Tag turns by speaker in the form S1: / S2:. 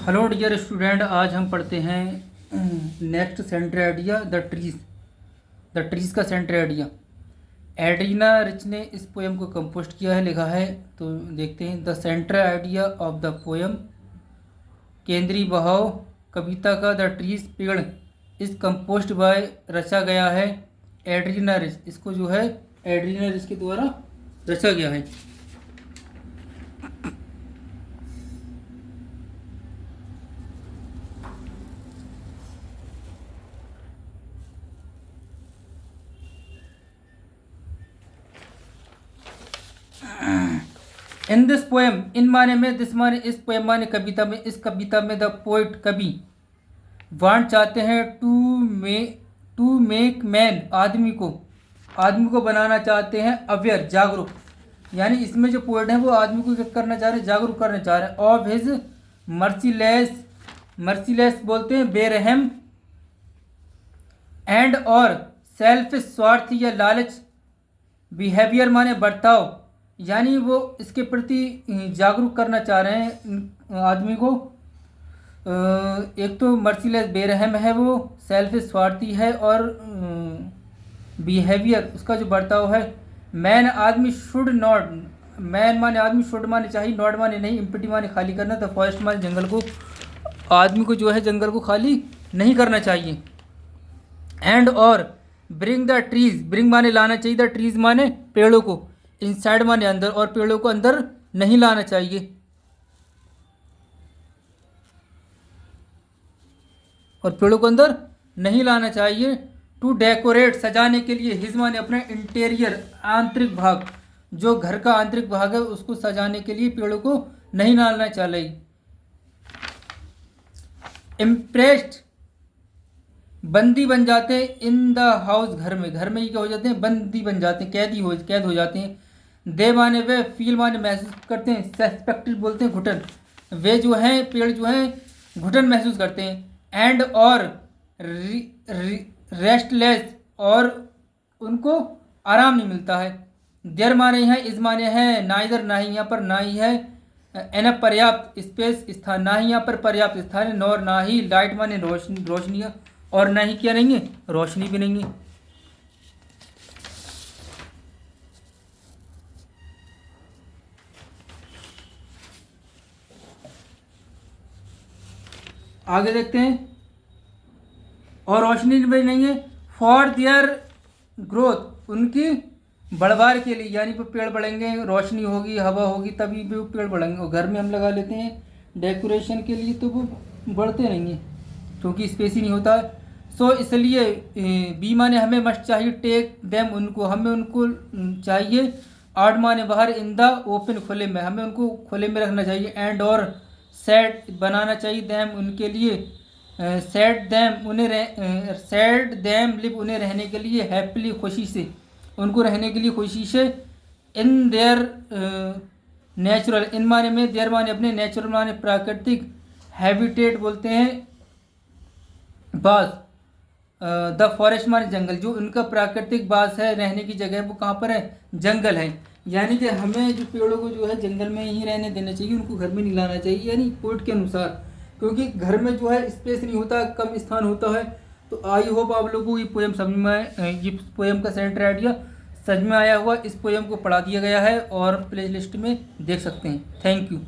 S1: Hello dear student, आज हम पढ़ते हैं next centre idea the trees का सेंटर आइडिया। एड्रीना रिच ने इस पोएम को कंपोस्ट किया है, लिखा है। तो देखते हैं। The centre idea of the poem, केंद्रीय बहाव कविता का द ट्रीज पेड़ इस कंपोस्ट बाय रचा गया है एड्रीना रिच। इसको जो है एड्रीना रिच के द्वारा रचा गया है। इन दिस पोएम, इन माने में, दिस माने इस पोएम माने कविता में, इस कविता में द पोइट कवि वांट चाहते हैं टू मेक मैन आदमी को बनाना चाहते हैं अवेयर जागरूक। यानी इसमें जो पोइट है वो आदमी को क्या करना चाह रहे हैं, जागरूक करना चाह रहे हैं। ऑफ हिज मर्सीलेस बोलते हैं बेरहम एंड और सेल्फ स्वार्थी या लालच बिहेवियर माने बर्ताव। यानी वो इसके प्रति जागरूक करना चाह रहे हैं आदमी को। एक तो मर्सीलेस बेरहम है, वो सेल्फ स्वार्थी है, और बिहेवियर उसका जो बर्ताव है। मैन आदमी शुड नॉट, मैन माने आदमी, शुड माने चाहिए, नॉट माने नहीं, इम्पिटी माने खाली करना। तो फॉरेस्ट माने जंगल को, आदमी को जो है जंगल को खाली नहीं करना चाहिए। एंड और ब्रिंग द ट्रीज, ब्रिंग माने लाना चाहिए, द ट्रीज माने पेड़ों को, इनसाइड माने अंदर, और पेड़ों को अंदर नहीं लाना चाहिए। और पेड़ों को अंदर नहीं लाना चाहिए। टू डेकोरेट सजाने के लिए, हिज माने अपने, इंटीरियर आंतरिक भाग, जो घर का आंतरिक भाग है उसको सजाने के लिए पेड़ों को नहीं लाना चाहिए। इम्प्रेस्ड बंदी बन जाते हैं इन द हाउस, घर में ही क्या हो जाते हैं, बंदी बन जाते हैं, कैद हो जाते हैं। दे माने वे, फील माने महसूस करते हैं, सस्पेक्टेड बोलते हैं घुटन, वे जो हैं पेड़ जो हैं घुटन महसूस करते हैं। एंड और रेस्टलेस, और उनको आराम नहीं मिलता है। देर माने है, इज माने है नाइदर, ना ही यहाँ पर, ना ही है एनफ पर्याप्त स्पेस स्थान, ना ही यहाँ पर पर्याप्त स्थान है। नॉर ना ही, लाइट माने रोशनी, और ना ही क्या नहीं है, रोशनी भी नहीं है। आगे देखते हैं। और रोशनी भी नहीं है। फॉर देयर ग्रोथ, उनकी बढ़वार के लिए, यानी वो पेड़ बढ़ेंगे, रोशनी होगी, हवा होगी, तभी भी वो पेड़ बढ़ेंगे। और घर में हम लगा लेते हैं डेकोरेशन के लिए, तो वो बढ़ते नहीं हैं क्योंकि स्पेस ही नहीं होता है। सो इसलिए बी माने हमें मस्ट चाहिए, टेक देम उनको, हमें उनको चाहिए। आउट माने बाहर, इन द ओपन खुले में, हमें उनको खुले में रखना चाहिए। एंड और सेट बनाना चाहिए, दैम उनके लिए, सेट दैम लिव उन्हें रहने के लिए, हैप्पीली खुशी से, उनको रहने के लिए खुशी से। इन देयर नेचुरल, इन माने में, देयर माने अपने, नेचुरल माने प्राकृतिक, हैबिटेट बोलते हैं बास, द फॉरेस्ट माने जंगल, जो उनका प्राकृतिक बास है, रहने की जगह, वो कहाँ पर है, जंगल है। यानी कि हमें जो पेड़ों को जो है जंगल में ही रहने देना चाहिए, उनको घर में नहीं लाना चाहिए, यानी पोइट के अनुसार, क्योंकि घर में जो है स्पेस नहीं होता, कम स्थान होता है। तो आई होप आप लोगों को ये पोएम समझ में आए, ये पोएम का सेंटर आइडिया समझ में आया हुआ। इस पोएम को पढ़ा दिया गया है और प्ले लिस्ट में देख सकते हैं। Thank you.